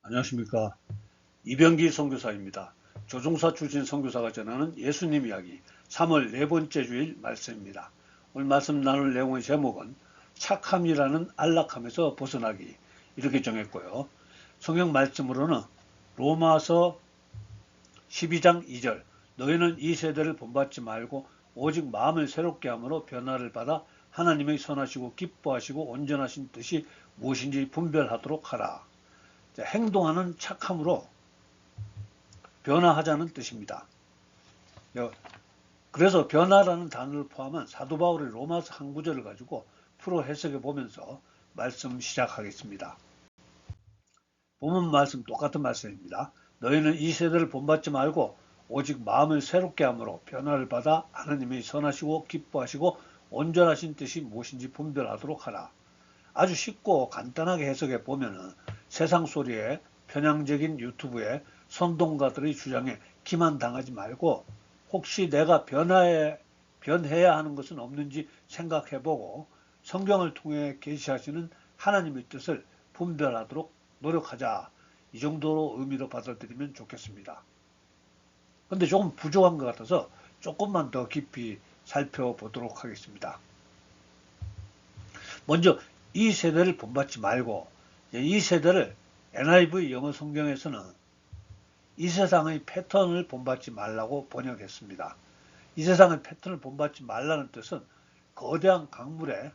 안녕하십니까. 이병기 선교사입니다. 조종사 출신 선교사가 전하는 예수님 이야기 3월 네 번째 주일 말씀입니다. 오늘 말씀 나눌 내용의 제목은 착함이라는 안락함에서 벗어나기 이렇게 정했고요. 성경 말씀으로는 로마서 12장 2절 너희는 이 세대를 본받지 말고 오직 마음을 새롭게 함으로 변화를 받아 하나님의 선하시고 기뻐하시고 온전하신 뜻이 무엇인지 분별하도록 하라. 행동하는 착함으로 변화하자는 뜻입니다. 그래서 변화라는 단어를 포함한 사도 바울의 로마서 한 구절을 가지고 풀어 해석해 보면서 말씀 시작하겠습니다. 본문 말씀 똑같은 말씀입니다. 너희는 이 세대를 본받지 말고 오직 마음을 새롭게 함으로 변화를 받아 하나님의 선하시고 기뻐하시고 온전하신 뜻이 무엇인지 분별하도록 하라. 아주 쉽고 간단하게 해석해 보면은 세상 소리에 편향적인 유튜브에 선동가들의 주장에 기만당하지 말고 혹시 내가 변해야 하는 것은 없는지 생각해보고 성경을 통해 계시하시는 하나님의 뜻을 분별하도록 노력하자. 이 정도로 의미로 받아들이면 좋겠습니다. 근데 조금 부족한 것 같아서 조금만 더 깊이 살펴보도록 하겠습니다. 먼저 이 세대를 본받지 말고 이 세대를 NIV 영어 성경에서는 이 세상의 패턴을 본받지 말라고 번역했습니다. 이 세상의 패턴을 본받지 말라는 뜻은 거대한 강물에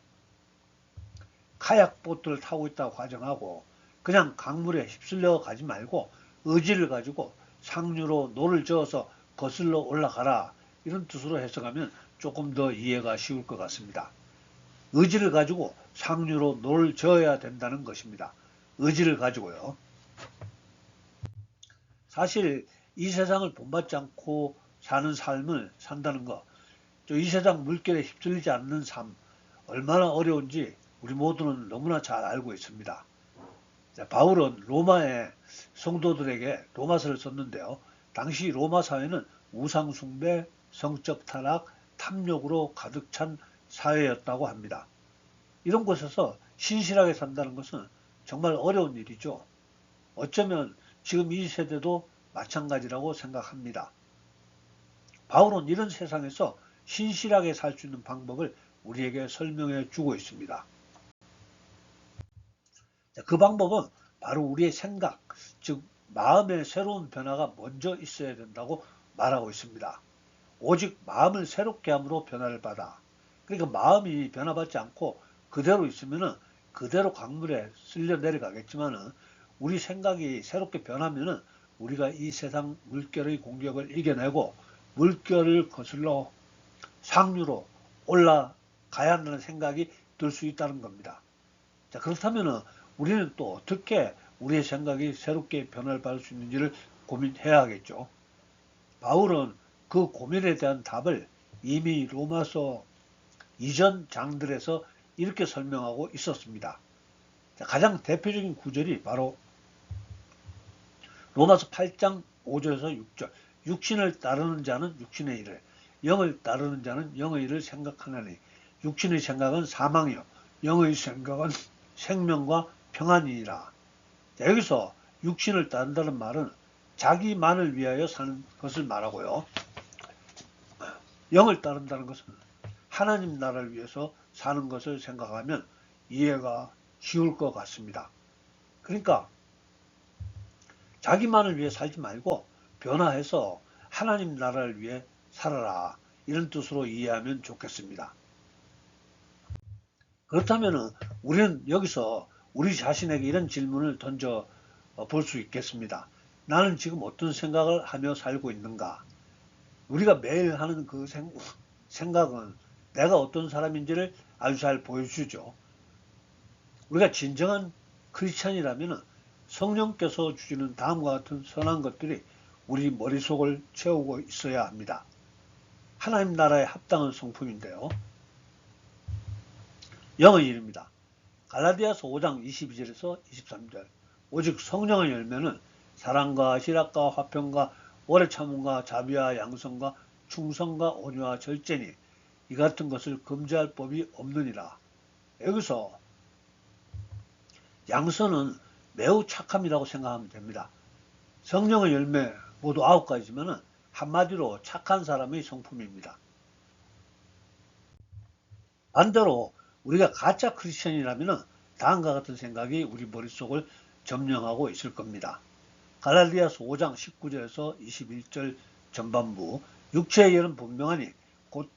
카약 보트를 타고 있다고 가정하고 그냥 강물에 휩쓸려 가지 말고 의지를 가지고 상류로 노를 저어서 거슬러 올라가라 이런 뜻으로 해석하면 조금 더 이해가 쉬울 것 같습니다. 의지를 가지고 상류로 노를 저어야 된다는 것입니다. 의지를 가지고요. 사실 이 세상을 본받지 않고 사는 삶을 산다는 것, 이 세상 물결에 휩쓸리지 않는 삶, 얼마나 어려운지 우리 모두는 너무나 잘 알고 있습니다. 바울은 로마의 성도들에게 로마서를 썼는데요. 당시 로마 사회는 우상숭배, 성적 타락, 탐욕으로 가득 찬 사회였다고 합니다. 이런 곳에서 신실하게 산다는 것은 정말 어려운 일이죠. 어쩌면 지금 이 세대도 마찬가지라고 생각합니다. 바울은 이런 세상에서 신실하게 살 수 있는 방법을 우리에게 설명해 주고 있습니다. 그 방법은 바로 우리의 생각, 즉 마음의 새로운 변화가 먼저 있어야 된다고 말하고 있습니다. 오직 마음을 새롭게 함으로 변화를 받아. 그러니까 마음이 변화받지 않고 그대로 있으면은 그대로 강물에 쓸려 내려가겠지만은 우리 생각이 새롭게 변하면은 우리가 이 세상 물결의 공격을 이겨내고 물결을 거슬러 상류로 올라가야 한다는 생각이 들 수 있다는 겁니다. 자, 그렇다면은 우리는 또 어떻게 우리의 생각이 새롭게 변화를 받을 수 있는지를 고민해야 하겠죠. 바울은 그 고민에 대한 답을 이미 로마서 이전 장들에서 이렇게 설명하고 있었습니다. 가장 대표적인 구절이 바로 로마서 8장 5절에서 6절 육신을 따르는 자는 육신의 일을 영을 따르는 자는 영의 일을 생각하나니 육신의 생각은 사망이요 영의 생각은 생명과 평안이니라. 여기서 육신을 따른다는 말은 자기만을 위하여 사는 것을 말하고요. 영을 따른다는 것은 하나님 나라를 위해서 사는 것을 생각하면 이해가 쉬울 것 같습니다. 그러니까 자기만을 위해 살지 말고 변화해서 하나님 나라를 위해 살아라. 이런 뜻으로 이해하면 좋겠습니다. 그렇다면 우리는 여기서 우리 자신에게 이런 질문을 던져 볼 수 있겠습니다. 나는 지금 어떤 생각을 하며 살고 있는가? 우리가 매일 하는 그 생각은 내가 어떤 사람인지를 아주 잘 보여주죠. 우리가 진정한 크리스찬이라면 성령께서 주시는 다음과 같은 선한 것들이 우리 머릿속을 채우고 있어야 합니다. 하나님 나라에 합당한 성품인데요. 영의 일입니다. 갈라디아서 5장 22절에서 23절 오직 성령의 열매는 사랑과 실학과 화평과 오래 참음과 자비와 양성과 충성과 온유와 절제니 이 같은 것을 금지할 법이 없느니라. 여기서 양선은 매우 착함이라고 생각하면 됩니다. 성령의 열매 모두 9가지지만 한마디로 착한 사람의 성품입니다. 반대로 우리가 가짜 크리스천이라면 다음과 같은 생각이 우리 머릿속을 점령하고 있을 겁니다. 갈라디아서 5장 19절에서 21절 전반부, 육체의 열은 분명하니 곧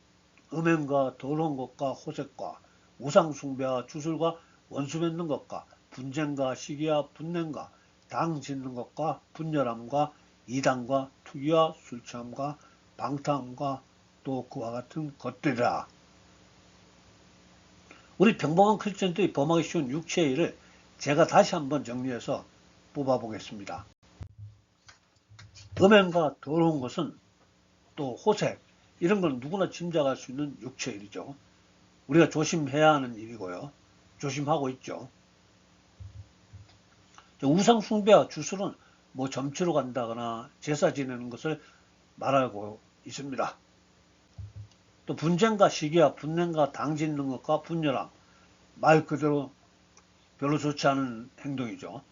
음행과 더러운 것과 호색과 우상숭배와 주술과 원수 맺는 것과 분쟁과 시기와 분냄과 당 짓는 것과 분열함과 이단과 투기와 술취함과 방탕함과 또 그와 같은 것들이라. 우리 평범한 크리스천들이 범하기 쉬운 육체의 일을 제가 다시 한번 정리해서 뽑아보겠습니다. 음행과 더러운 것은 또 호색, 이런 건 누구나 짐작할 수 있는 육체의 일이죠. 우리가 조심해야 하는 일이고요. 조심하고 있죠. 우상 숭배와 주술은 뭐 점치러 간다거나 제사 지내는 것을 말하고 있습니다. 또 분쟁과 시기와 분냄과 당 짓는 것과 분열함, 말 그대로 별로 좋지 않은 행동이죠.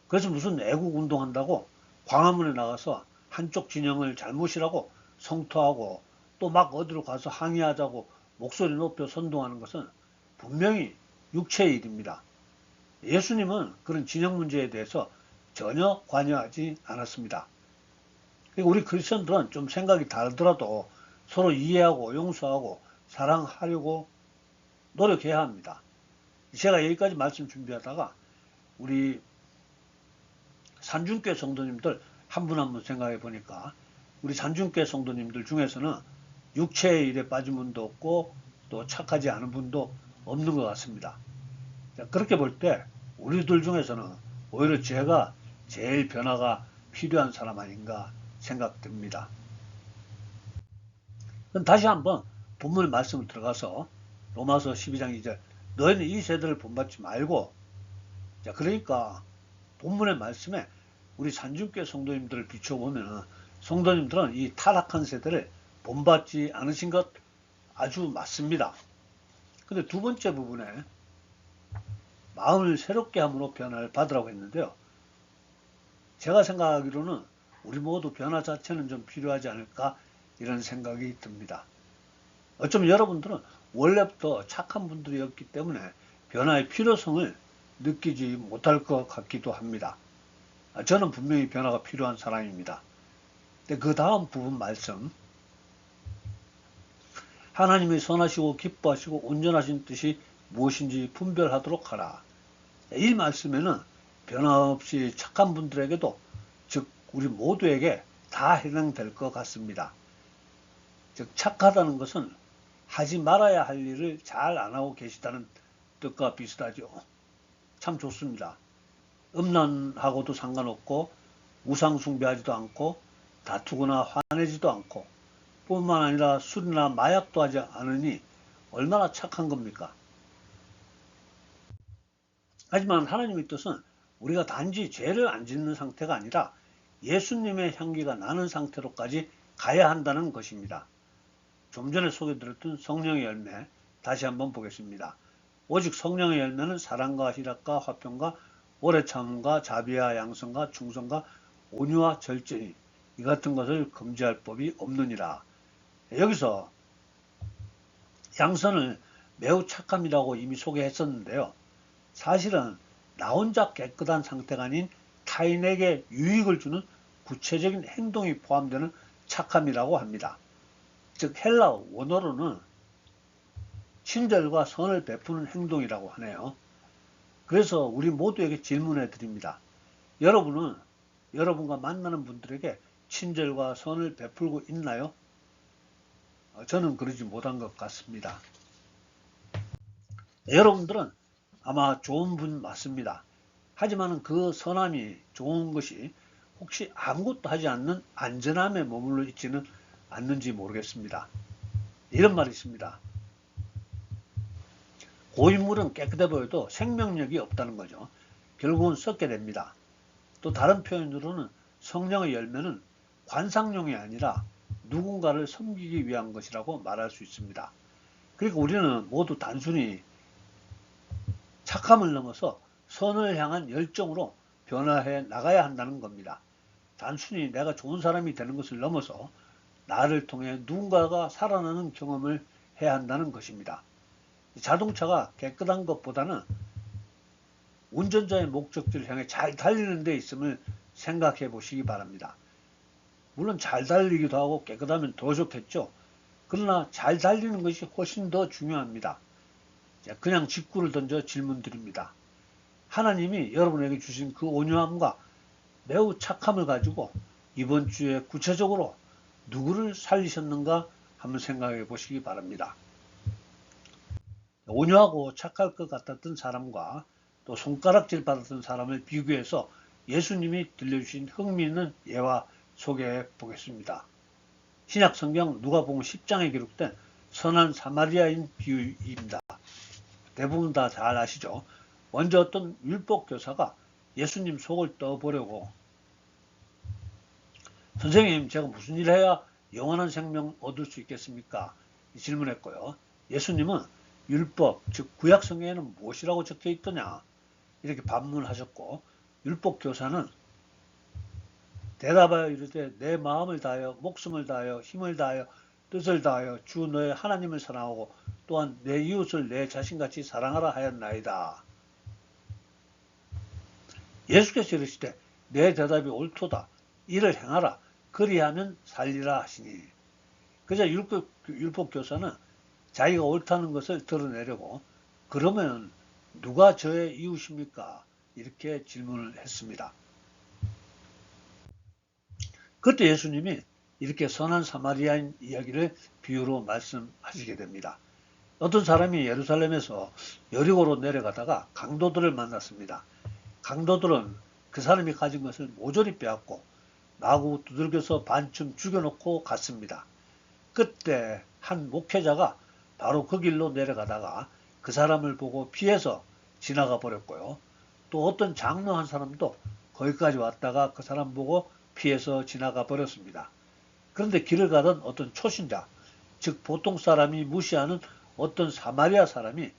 그래서 무슨 애국 운동한다고 광화문에 나가서 한쪽 진영을 잘못이라고 성토하고 또 막 어디로 가서 항의하자고 목소리 높여 선동하는 것은 분명히 육체의 일입니다. 예수님은 그런 진영 문제에 대해서 전혀 관여하지 않았습니다. 그리고 우리 크리스천들은 좀 생각이 다르더라도 서로 이해하고 용서하고 사랑하려고 노력해야 합니다. 제가 여기까지 말씀 준비하다가 우리 산중교회 성도님들 한 분 한 분 생각해 보니까 우리 산중교회 성도님들 중에서는 육체의 일에 빠진 분도 없고 또 착하지 않은 분도 없는 것 같습니다. 그렇게 볼 때 우리들 중에서는 오히려 제가 제일 변화가 필요한 사람 아닌가 생각됩니다. 그럼 다시 한번 본문 말씀을 들어가서 로마서 12장 2절, 너희는 이 세대를 본받지 말고, 자, 그러니까 본문의 말씀에 우리 산중교회 성도님들을 비춰보면 성도님들은 이 타락한 세대를 본받지 않으신 것 아주 맞습니다. 근데 두 번째 부분에 마음을 새롭게 함으로 변화를 받으라고 했는데요. 제가 생각하기로는 우리 모두 변화 자체는 좀 필요하지 않을까 이런 생각이 듭니다. 어쩌면 여러분들은 원래부터 착한 분들이었기 때문에 변화의 필요성을 느끼지 못할 것 같기도 합니다. 저는 분명히 변화가 필요한 사람입니다. 근데 그 다음 부분 말씀, 하나님이 선하시고 기뻐하시고 온전하신 뜻이 무엇인지 분별하도록 하라. 이 말씀에는 변함없이 착한 분들에게도, 즉 우리 모두에게 다 해당될 것 같습니다. 즉 착하다는 것은 하지 말아야 할 일을 잘 안 하고 계시다는 뜻과 비슷하죠. 참 좋습니다. 음란하고도 상관없고 우상 숭배하지도 않고 다투거나 화내지도 않고 뿐만 아니라 술이나 마약도 하지 않으니 얼마나 착한 겁니까? 하지만 하나님의 뜻은 우리가 단지 죄를 안 짓는 상태가 아니라 예수님의 향기가 나는 상태로까지 가야 한다는 것입니다. 좀 전에 소개드렸던 성령의 열매 다시 한번 보겠습니다. 오직 성령의 열매는 사랑과 희락과 화평과 오래 참음과 자비와 양성과 충성과 온유와 절제니 이 같은 것을 금지할 법이 없느니라. 여기서 양선을 매우 착함이라고 이미 소개했었는데요. 사실은 나 혼자 깨끗한 상태가 아닌 타인에게 유익을 주는 구체적인 행동이 포함되는 착함이라고 합니다. 즉 헬라 원어로는 친절과 선을 베푸는 행동이라고 하네요. 그래서 우리 모두에게 질문해 드립니다. 여러분은 여러분과 만나는 분들에게 친절과 선을 베풀고 있나요? 저는 그러지 못한 것 같습니다. 여러분들은 아마 좋은 분 맞습니다. 하지만 그 선함이 좋은 것이 혹시 아무것도 하지 않는 안전함에 머물러 있지는 않는지 모르겠습니다. 이런 말이 있습니다. 고인물은 깨끗해 보여도 생명력이 없다는 거죠. 결국은 썩게 됩니다. 또 다른 표현으로는 성령의 열매는 관상용이 아니라 누군가를 섬기기 위한 것이라고 말할 수 있습니다. 그리고 우리는 모두 단순히 착함을 넘어서 선을 향한 열정으로 변화해 나가야 한다는 겁니다. 단순히 내가 좋은 사람이 되는 것을 넘어서 나를 통해 누군가가 살아나는 경험을 해야 한다는 것입니다. 자동차가 깨끗한 것보다는 운전자의 목적지를 향해 잘 달리는 데 있음을 생각해 보시기 바랍니다. 물론 잘 달리기도 하고 깨끗하면 더 좋겠죠. 그러나 잘 달리는 것이 훨씬 더 중요합니다. 그냥 직구를 던져 질문 드립니다. 하나님이 여러분에게 주신 그 온유함과 매우 착함을 가지고 이번 주에 구체적으로 누구를 살리셨는가 한번 생각해 보시기 바랍니다. 온유하고 착할 것 같았던 사람과 또 손가락질 받았던 사람을 비교해서 예수님이 들려주신 흥미있는 예화 소개해 보겠습니다. 신약 성경 누가복음 10장에 기록된 선한 사마리아인 비유입니다. 대부분 다 잘 아시죠? 먼저 어떤 율법 교사가 예수님 속을 떠보려고 선생님, 제가 무슨 일을 해야 영원한 생명 얻을 수 있겠습니까? 질문했고요. 예수님은 율법, 즉 구약 성경에는 무엇이라고 적혀 있더냐? 이렇게 반문하셨고, 율법 교사는 대답하여 이르되 내 마음을 다하여 목숨을 다하여 힘을 다하여 뜻을 다하여 주 너의 하나님을 사랑하고 또한 내 이웃을 내 자신같이 사랑하라 하였나이다. 예수께서 이르시되 내 대답이 옳도다. 이를 행하라. 그리하면 살리라 하시니. 그저 율법 교사는 자기가 옳다는 것을 드러내려고 그러면 누가 저의 이웃입니까? 이렇게 질문을 했습니다. 그때 예수님이 이렇게 선한 사마리아인 이야기를 비유로 말씀하시게 됩니다. 어떤 사람이 예루살렘에서 여리고로 내려가다가 강도들을 만났습니다. 강도들은 그 사람이 가진 것을 모조리 빼앗고 마구 두들겨서 반쯤 죽여놓고 갔습니다. 그때 한 목회자가 바로 그 길로 내려가다가 그 사람을 보고 피해서 지나가 버렸고요. 또 어떤 장로 한 사람도 거기까지 왔다가 그 사람 보고 피해서 지나가 버렸습니다. 그런데 길을 가던 어떤 초신자, 즉 보통 사람이 무시하는 어떤 사마리아 사람이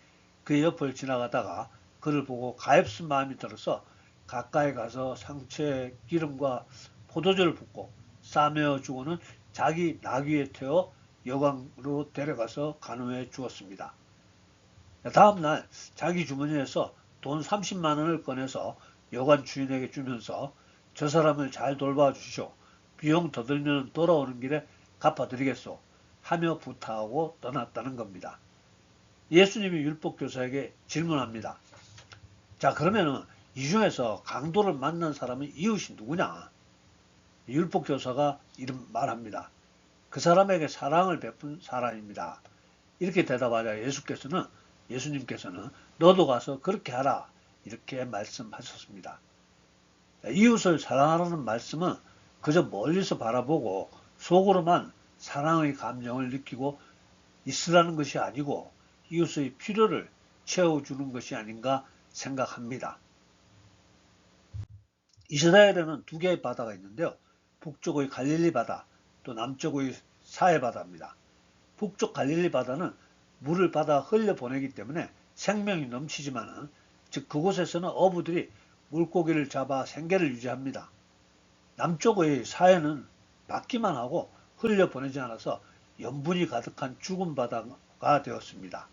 그 옆을 지나가다가 그를 보고 가엾은 마음이 들어서 가까이 가서 상처에 기름과 포도주를 붓고 싸매어 주고는 자기 나귀에 태워 여관으로 데려가서 간호해 주었습니다. 다음날 자기 주머니에서 돈 30만 원을 꺼내서 여관 주인에게 주면서 저 사람을 잘 돌봐 주시오. 비용 더 들면 돌아오는 길에 갚아드리겠소. 하며 부탁하고 떠났다는 겁니다. 예수님이 율법교사에게 질문합니다. 자, 그러면은 이 중에서 강도를 만난 사람은 이웃이 누구냐? 율법교사가 이런 말합니다. 그 사람에게 사랑을 베푼 사람입니다. 이렇게 대답하자 예수님께서는 너도 가서 그렇게 하라. 이렇게 말씀하셨습니다. 이웃을 사랑하라는 말씀은 그저 멀리서 바라보고 속으로만 사랑의 감정을 느끼고 있으라는 것이 아니고 이웃의 필요를 채워주는 것이 아닌가 생각합니다. 이스라엘에는 두 개의 바다가 있는데요. 북쪽의 갈릴리 바다, 또 남쪽의 사해 바다입니다. 북쪽 갈릴리 바다는 물을 받아 흘려보내기 때문에 생명이 넘치지만은, 즉 그곳에서는 어부들이 물고기를 잡아 생계를 유지합니다. 남쪽의 사해는 받기만 하고 흘려보내지 않아서 염분이 가득한 죽은 바다가 되었습니다.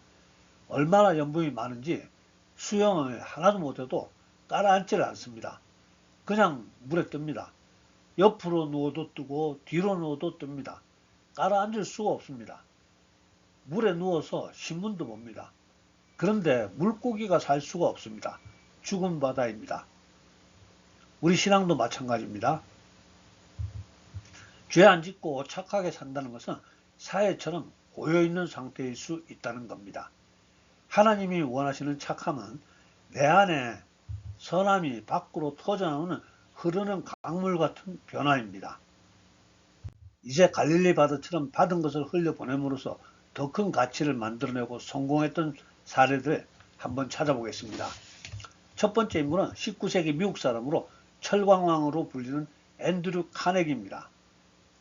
얼마나 염분이 많은지 수영을 하나도 못해도 가라앉지를 않습니다. 그냥 물에 뜹니다. 옆으로 누워도 뜨고 뒤로 누워도 뜹니다. 가라앉을 수가 없습니다. 물에 누워서 신문도 봅니다. 그런데 물고기가 살 수가 없습니다. 죽은 바다입니다. 우리 신앙도 마찬가지입니다. 죄 안 짓고 착하게 산다는 것은 사해처럼 고여있는 상태일 수 있다는 겁니다. 하나님이 원하시는 착함은 내 안에 선함이 밖으로 터져나오는 흐르는 강물 같은 변화입니다. 이제 갈릴리 바다처럼 받은 것을 흘려보냄으로써 더 큰 가치를 만들어내고 성공했던 사례들 한번 찾아보겠습니다. 첫 번째 인물은 19세기 미국 사람으로 철광왕으로 불리는 앤드류 카네기입니다.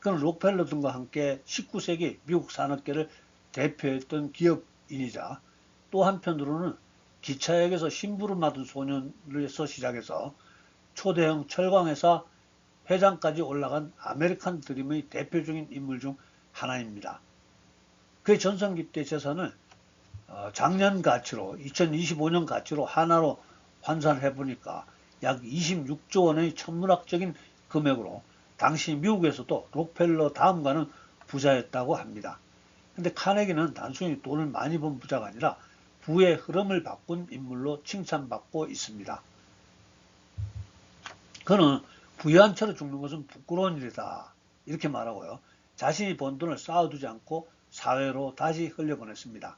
그는 록펠러 등과 함께 19세기 미국 산업계를 대표했던 기업인이자 또 한편으로는 기차역에서 심부름 맡은 소년에서 시작해서 초대형 철강회사 회장까지 올라간 아메리칸 드림의 대표적인 인물 중 하나입니다. 그의 전성기 때 재산을 작년 가치로 2025년 가치로 하나로 환산해 보니까 약 26조 원의 천문학적인 금액으로 당시 미국에서도 록펠러 다음가는 부자였다고 합니다. 근데 카네기는 단순히 돈을 많이 번 부자가 아니라 부의 흐름을 바꾼 인물로 칭찬받고 있습니다. 그는 부유한 채로 죽는 것은 부끄러운 일이다 이렇게 말하고요. 자신이 번 돈을 쌓아두지 않고 사회로 다시 흘려보냈습니다.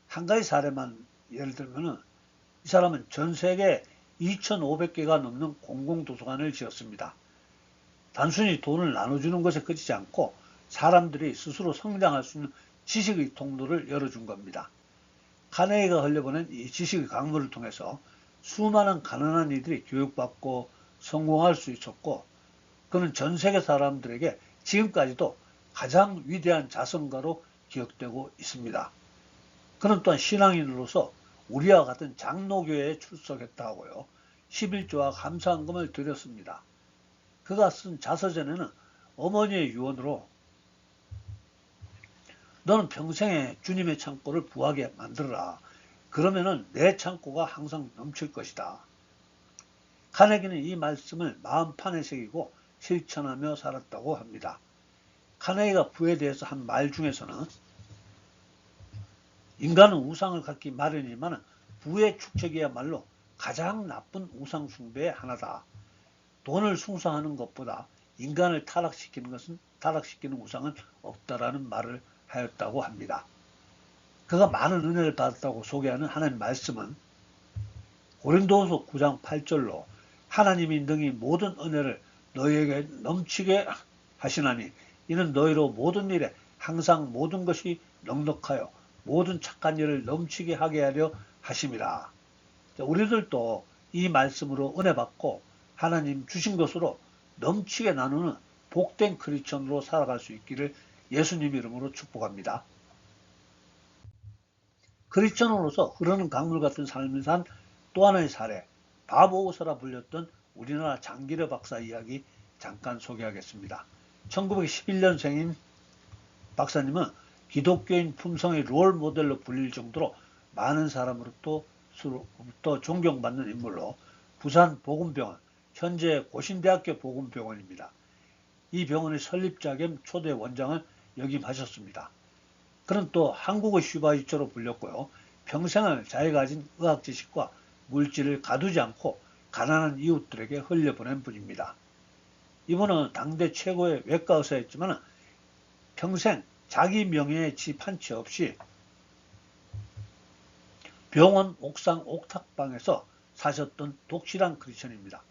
한 가지 사례만 예를 들면은 이 사람은 전 세계 2,500개가 넘는 공공도서관을 지었습니다. 단순히 돈을 나눠주는 것에 그치지 않고 사람들이 스스로 성장할 수 있는 지식의 통로를 열어준 겁니다. 카네기가 흘려보낸 이 지식의 강물을 통해서 수많은 가난한 이들이 교육받고 성공할 수 있었고, 그는 전 세계 사람들에게 지금까지도 가장 위대한 자선가로 기억되고 있습니다. 그는 또한 신앙인으로서 우리와 같은 장로교회에 출석했다고요. 11조와 감사헌금을 드렸습니다. 그가 쓴 자서전에는 어머니의 유언으로 너는 평생에 주님의 창고를 부하게 만들어라. 그러면은 내 창고가 항상 넘칠 것이다. 카네기는 이 말씀을 마음판에 새기고 실천하며 살았다고 합니다. 카네기가 부에 대해서 한 말 중에서는 인간은 우상을 갖기 마련이지만 부의 축적이야말로 가장 나쁜 우상 숭배의 하나다. 돈을 숭상하는 것보다 인간을 타락시키는 우상은 없다라는 말을 하였다고 합니다. 그가 많은 은혜를 받았다고 소개하는 하나님 말씀은 고린도후서 9장 8절로 하나님이 능히 모든 은혜를 너희에게 넘치게 하시나니 이는 너희로 모든 일에 항상 모든 것이 넉넉하여 모든 착한 일을 넘치게 하게 하려 하심이라. 우리들도 이 말씀으로 은혜 받고 하나님 주신 것으로 넘치게 나누는 복된 크리스천으로 살아갈 수 있기를 예수님 이름으로 축복합니다. 크리스천으로서 흐르는 강물 같은 삶을 산 또 하나의 사례, 바보우서라 불렸던 우리나라 장기려 박사 이야기 잠깐 소개하겠습니다. 1911년생인 박사님은 기독교인 품성의 롤 모델로 불릴 정도로 많은 사람으로부터 존경받는 인물로 부산 보건병원, 현재 고신대학교 보건병원입니다. 이 병원의 설립자 겸 초대 원장을 역임하셨습니다. 그는 또 한국의 슈바이처로 불렸고요. 평생을 자기가 가진 의학 지식과 물질을 가두지 않고 가난한 이웃들에게 흘려보낸 분입니다. 이분은 당대 최고의 외과 의사였지만 평생 자기 명예에 집 한 채 없이 병원 옥상 옥탑방에서 사셨던 독실한 크리스천입니다.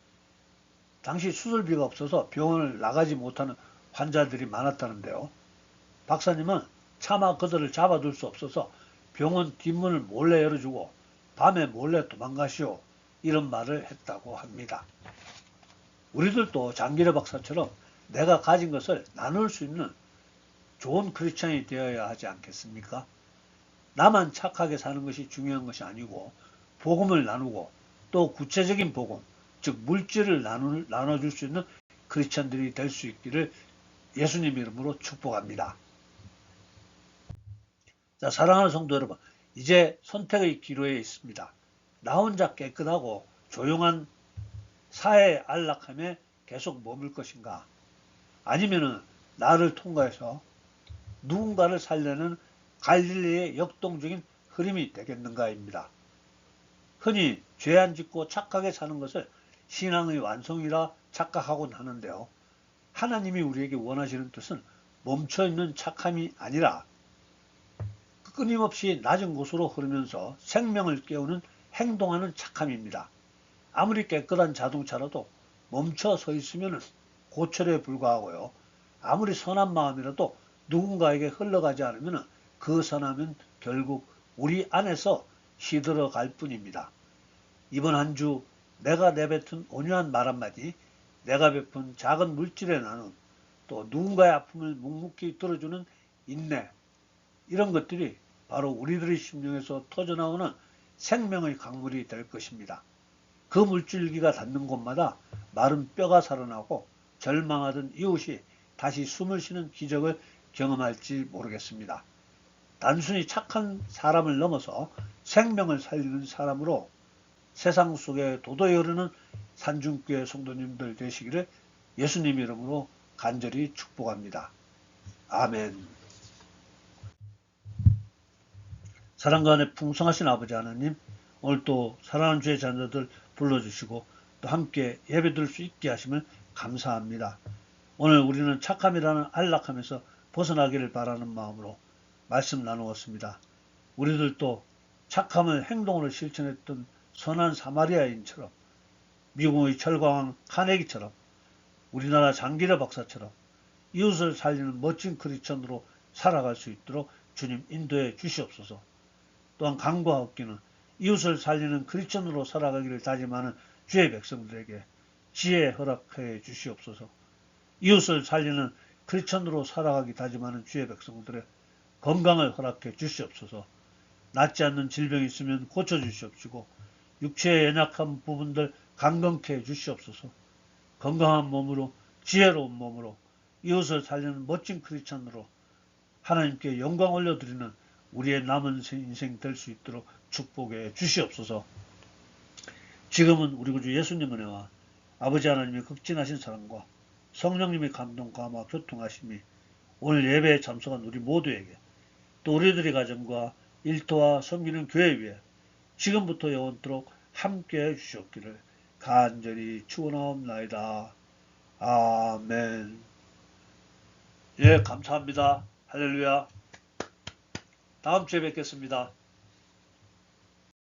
당시 수술비가 없어서 병원을 나가지 못하는 환자들이 많았다는데요. 박사님은 차마 그들을 잡아둘 수 없어서 병원 뒷문을 몰래 열어주고 밤에 몰래 도망가시오 이런 말을 했다고 합니다. 우리들도 장기려 박사처럼 내가 가진 것을 나눌 수 있는 좋은 크리스천이 되어야 하지 않겠습니까? 나만 착하게 사는 것이 중요한 것이 아니고 복음을 나누고 또 구체적인 복음, 즉 물질을 나눠줄 수 있는 크리스천들이 될 수 있기를 예수님 이름으로 축복합니다. 자, 사랑하는 성도 여러분, 이제 선택의 기로에 있습니다. 나 혼자 깨끗하고 조용한 사회의 안락함에 계속 머물 것인가? 아니면은 나를 통과해서 누군가를 살려는 갈릴리의 역동적인 흐름이 되겠는가입니다. 흔히 죄 안 짓고 착하게 사는 것을 신앙의 완성이라 착각하곤 하는데요. 하나님이 우리에게 원하시는 뜻은 멈춰있는 착함이 아니라 끊임없이 낮은 곳으로 흐르면서 생명을 깨우는 행동하는 착함입니다. 아무리 깨끗한 자동차라도 멈춰 서 있으면 고철에 불과하고요. 아무리 선한 마음이라도 누군가에게 흘러가지 않으면 그 선함은 결국 우리 안에서 시들어 갈 뿐입니다. 이번 한 주 내가 내뱉은 온유한 말 한마디, 내가 베푼 작은 물질의 나눔, 또 누군가의 아픔을 묵묵히 들어주는 인내, 이런 것들이 바로 우리들의 심령에서 터져나오는 생명의 강물이 될 것입니다. 그 물줄기가 닿는 곳마다 마른 뼈가 살아나고 절망하던 이웃이 다시 숨을 쉬는 기적을 경험할지 모르겠습니다. 단순히 착한 사람을 넘어서 생명을 살리는 사람으로 세상 속에 도도히 흐르는 산중교회 성도님들 되시기를 예수님 이름으로 간절히 축복합니다. 아멘. 사랑과 안에 풍성하신 아버지 하나님, 오늘 또 사랑하는 주의 자녀들 불러주시고 또 함께 예배드릴 수 있게 하심을 감사합니다. 오늘 우리는 착함이라는 안락함에서 벗어나기를 바라는 마음으로 말씀 나누었습니다. 우리들도 착함을 행동으로 실천했던 선한 사마리아인처럼, 미국의 철광왕 카네기처럼, 우리나라 장기려 박사처럼 이웃을 살리는 멋진 크리스천으로 살아갈 수 있도록 주님 인도해 주시옵소서. 또한 간과하옵기는 이웃을 살리는 크리스천으로 살아가기를 다짐하는 주의 백성들에게 지혜 허락해 주시옵소서. 이웃을 살리는 크리스천으로 살아가기 다짐하는 주의 백성들의 건강을 허락해 주시옵소서. 낫지 않는 질병이 있으면 고쳐주시옵시고 육체의 연약한 부분들 강건케 해 주시옵소서. 건강한 몸으로 지혜로운 몸으로 이웃을 살리는 멋진 크리스천으로 하나님께 영광 올려드리는 우리의 남은 인생 될 수 있도록 축복해 주시옵소서. 지금은 우리 구주 예수님 은혜와 아버지 하나님의 극진하신 사랑과 성령님의 감동 감화 교통하심이 오늘 예배에 참석한 우리 모두에게 또 우리들의 가정과 일터와 섬기는 교회 위에 지금부터 영원토록 함께해 주시옵기를 간절히 축원하옵나이다. 아멘. 예, 감사합니다. 할렐루야. 다음 주에 뵙겠습니다.